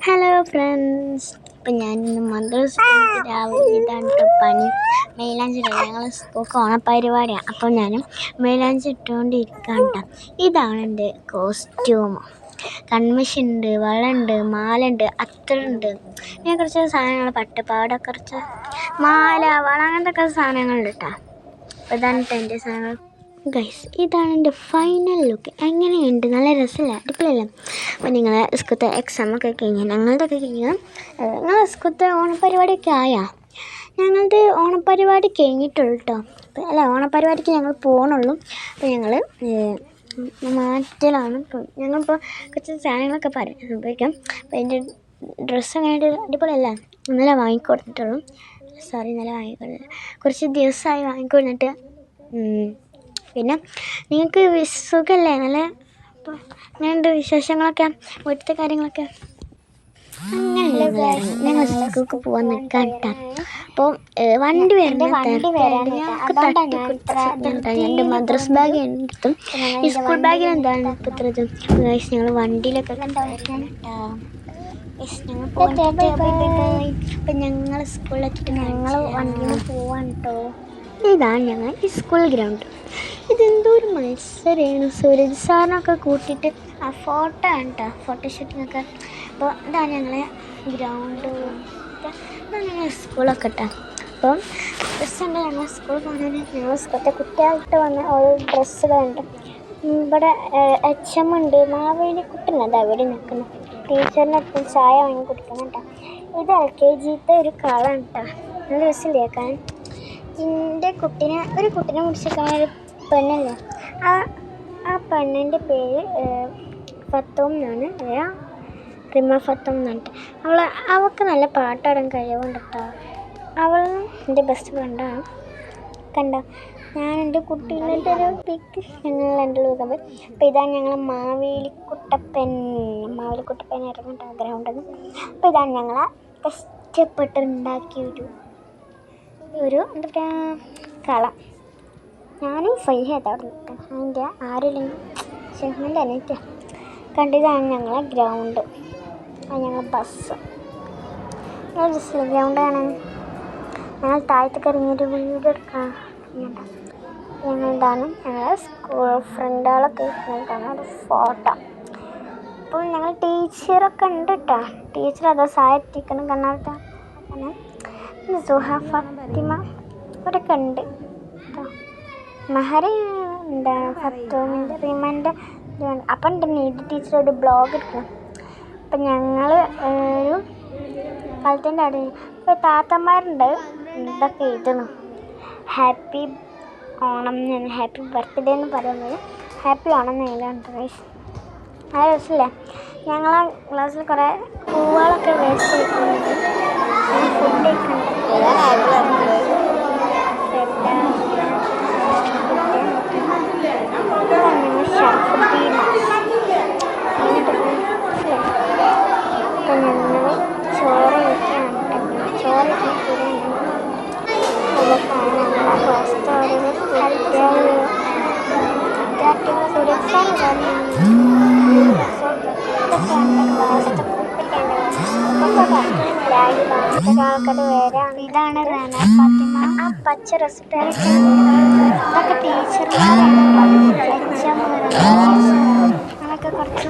Hello friends, ഇപ്പം ഞാനിന്ന് മദ്രസ രാവിലെ ഇതാണ് പണി. മൈലാഞ്ചി ഞങ്ങൾ സ്കൂൾക്ക് ഓണപ്പരിപാടിയാണ്. അപ്പം ഞാൻ മൈലാഞ്ചി ഇട്ടുകൊണ്ടിരിക്കുകയാണ്. ഇതാണ് എൻ്റെ കോസ്റ്റ്യൂം. കൺമഷിയുണ്ട്, വളയുണ്ട്, മാലുണ്ട്, അത്തറുണ്ട്, പിന്നെ കുറച്ച് സാധനങ്ങൾ പട്ടുപാവാട, കുറച്ച് മാല, വള, അങ്ങനത്തെ സാധനങ്ങളുണ്ട് കേട്ടോ. അപ്പോൾ ഇതാണ് എൻ്റെ സാധനങ്ങൾ. ഗൈസ്, ഇതാണ് എൻ്റെ ഫൈനൽ ലുക്ക്. എങ്ങനെയുണ്ട്? നല്ല രസമില്ല? അടിപൊളിയല്ല? അപ്പോൾ നിങ്ങളെ സ്കൂളത്തെ എക്സാമൊക്കെ കഴിഞ്ഞാൽ ഞങ്ങളുടെയൊക്കെ കഴിഞ്ഞാൽ നിങ്ങളെ സ്കൂളത്തെ ഓണപ്പരിപാടിയൊക്കെ ആയാ? ഞങ്ങളുടെ ഓണപ്പരിപാടി കഴിഞ്ഞിട്ടുള്ളൂ കേട്ടോ. അല്ല, ഓണപ്പരിപാടിക്ക് ഞങ്ങൾ പോകണുള്ളൂ. അപ്പോൾ ഞങ്ങൾ മാറ്റലാണ്. ഇപ്പം ഞങ്ങളിപ്പോൾ കുറച്ച് സാധനങ്ങളൊക്കെ സംഭവിക്കാം. അപ്പോൾ അതിൻ്റെ ഡ്രസ്സ് അങ്ങനെ അടിപൊളിയല്ല? ഇന്നലെ വാങ്ങിക്കൊടുത്തിട്ടുള്ളൂ. ഇന്നലെ വാങ്ങിക്കൊടുത്തില്ല, കുറച്ച് ദിവസമായി വാങ്ങിക്കൊടുത്തിട്ട്. പിന്നെ നിങ്ങൾക്ക് സുഖമല്ലേ? നല്ല അപ്പോൾ അങ്ങനെയുണ്ട് വിശേഷങ്ങളൊക്കെ, വീട്ടിലത്തെ കാര്യങ്ങളൊക്കെ. അങ്ങനെ ഞങ്ങൾ സ്കൂൾക്ക് പോകാൻ നിൽക്കാൻ കേട്ടോ. അപ്പോൾ വണ്ടി എൻ്റെ മദ്രസ് ബാഗ് എടുത്തും ഈ സ്കൂൾ ബാഗിൽ എന്താണ് ഇപ്പോൾ ഇത്രത്. ഞങ്ങൾ വണ്ടിയിലൊക്കെ അപ്പം ഞങ്ങൾ സ്കൂളിലെത്തിയിട്ട് ഞങ്ങൾ വണ്ടിയിൽ പോവാൻ കേട്ടോ. ഇതാണ് ഞങ്ങൾ ഈ സ്കൂൾ ഗ്രൗണ്ട്. ഇതെന്തോ ഒരു മത്സരമാണ്. സൂരജ് സാറിനൊക്കെ കൂട്ടിയിട്ട് ആ ഫോട്ടോ ആണ് കേട്ടോ, ഫോട്ടോഷൂട്ടിനൊക്കെ. അപ്പോൾ ഇതാണ് ഞങ്ങളെ ഗ്രൗണ്ട്. ഇതാണ് ഞങ്ങൾ സ്കൂളൊക്കെ കേട്ടോ. അപ്പം ഡ്രസ്സുണ്ട്. ഞങ്ങൾ സ്കൂളിൽ പോകുന്നതിന് ഞങ്ങൾ സ്കൂളത്തെ കുട്ടികൾക്ക് വന്ന ഓരോ ഡ്രസ്സുകളുണ്ട്. ഇവിടെ HM ഉണ്ട്, മാവേലിക്കുട്ടനുണ്ട് അവിടെ നിൽക്കുന്നു. ടീച്ചറിനൊപ്പം ചായ വാങ്ങി കുടിക്കുന്നുണ്ടോ. ഇത് LKGത്തെ ഒരു കളറാണ് കേട്ടോ. നല്ല രസമില്ലേ കേൾക്കാൻ? എൻ്റെ ഒരു കുട്ടീനെ മുടിച്ചേക്കാൻ ഒരു പെണ്ണല്ലേ, ആ പെണ്ണിൻ്റെ പേര് ഫത്തോം എന്നാണ്, റിമ ഫത്തോം എന്നാണ്. അവൾക്ക് നല്ല പാട്ടാടാൻ കഴിവുണ്ട് കേട്ടോ. അവൾ എൻ്റെ ബെസ്റ്റ് ഫ്രണ്ടാണ്. കണ്ടോ, ഞാൻ എൻ്റെ കുട്ടീൻ്റെ ഒരു പിക്ക് ഞങ്ങൾ എൻ്റെ ലോകം. അപ്പോൾ ഇതാണ് ഞങ്ങൾ മാവേലിക്കുട്ടപ്പൻ ഇറങ്ങേണ്ട ഗ്രൗണ്ടിൽ നിന്ന്. അപ്പോൾ ഇതാണ് ഞങ്ങളെ കഷ്ടപ്പെട്ടുണ്ടാക്കിയ ഒരു എന്താ പറയുക കളം. ഞാനും ഫൈഹത്ത് അവിടെ നിൽക്കാം. അതിൻ്റെ ആരില്ലെങ്കിൽ ഷെഹ്മൻ്റെ അനിയറ്റ കണ്ടിതാണ് ഞങ്ങളെ ഗ്രൗണ്ട്. അത് ഞങ്ങൾ ബസ് ജസ്റ്റ് ഗ്രൗണ്ടാണ്. ഞങ്ങൾ താഴത്തേക്ക് ഇറങ്ങിയൊരു വീട് എടുക്കാം. ഞങ്ങളിതാണ് ഞങ്ങളെ സ്കൂൾ ഫ്രണ്ടുകളൊക്കെ കാണാൻ ഒരു ഫോട്ടോ. അപ്പോൾ ഞങ്ങൾ ടീച്ചറൊക്കെ ഉണ്ട് കേട്ടോ. ടീച്ചർ അതോ സായറ്റിക്കണം കണ്ണാർത്ത അങ്ങനെ സുഹ, ഫാത്തിമ അവരൊക്കെ ഉണ്ട് കേട്ടോ. മഹര എന്താണ് ഫത്തോമിൻ്റെ, റിമൻ്റെ. അപ്പം ഉണ്ട് നീതി ടീച്ചർ ഒരു ബ്ലോഗ് എടുക്കണം. അപ്പം ഞങ്ങൾ ഒരു കാലത്തിൻ്റെ അവിടെ ഇപ്പോൾ താത്തന്മാരുണ്ട് ഇതൊക്കെ എഴുതണം. ഹാപ്പി ഓണം, ഹാപ്പി ബർത്ത്ഡേ എന്ന് പറയുന്നത് ഹാപ്പി ഓണം എന്ന് എഴുതാറുണ്ട് ഗൈസ്. ആ രസമില്ലേ? ഞങ്ങളെ ക്ലാസ്സിൽ കുറേ പൂവുകളൊക്കെ വേസ്റ്റ് ചെയ്തിട്ടുണ്ട്. ഫുഡ് കഴിക്കുന്നുണ്ട്. അപ്പം ഞങ്ങൾ ചോറ് വയ്ക്കുകയാണ്. ചോറ് ഇതാണ് റാന ഫാത്തിമ. ആ പച്ച റെസിപ്പി ഇതൊക്കെ ടീച്ചർമാരാണ്. അങ്ങനെയൊക്കെ കുറച്ച്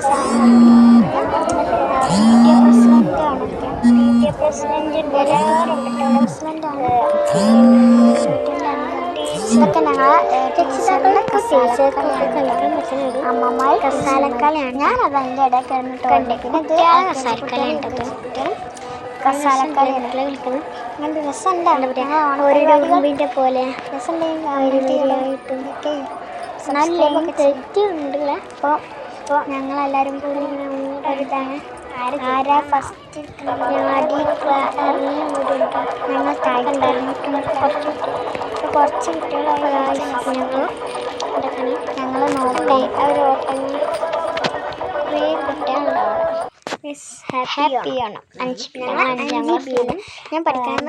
ഇതൊക്കെ ഞങ്ങൾ അമ്മമാർ കസാലക്കളിയാണ്. ഞാനത് അതിൻ്റെ ഇടയിൽ കിടന്നിട്ടുണ്ട്. കസാലക്കളി കളിക്കുന്നത് അങ്ങനത്തെ രസമുണ്ടാണ്. ഓരോടിൻ്റെ പോലെ രസമുണ്ടായിട്ട് തെറ്റുണ്ടല്ലേ. അപ്പോൾ ഞങ്ങളെല്ലാവരും കൂടി ഒരിതാണ് ആരാ ഫസ്റ്റ് ഞങ്ങൾ താഴ്ണ്ടായിരുന്നു. കുറച്ച് കുട്ടികളായി ഞങ്ങൾ നോക്കി അവർ ഓട്ടം കുറേ കുട്ടികളുണ്ടാവും. ഹാപ്പി ആണ്. 5 ഞങ്ങൾ ബിയിലും ഞാൻ പഠിക്കുന്നത്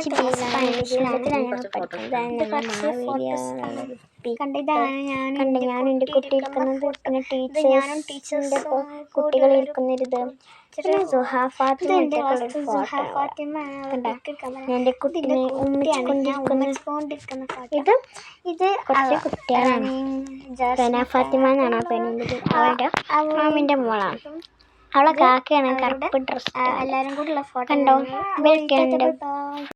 കണ്ട് ഞാൻ എൻ്റെ കുട്ടി ഇരിക്കുന്നത്, പിന്നെ ടീച്ചേഴ്സിൻ്റെ കുട്ടികൾ ഇരിക്കുന്നിരുത്, എൻ്റെ കുട്ടിനെ ഉമ്മിച്ചുകൊണ്ടിരിക്കുന്ന ഇത് കുറച്ച് കുട്ടികളാണ്. ഫാത്തിമ എന്നാണ് ആ പെണ്ണിൻ്റെ, അവളുടെ മാമിൻ്റെ മോളാണ്. അവളെ കാക്കയാണ് കറുപ്പ് ഡ്രസ്. എല്ലാവരും കൂടെയുള്ള ഫോട്ടോ കണ്ടോ?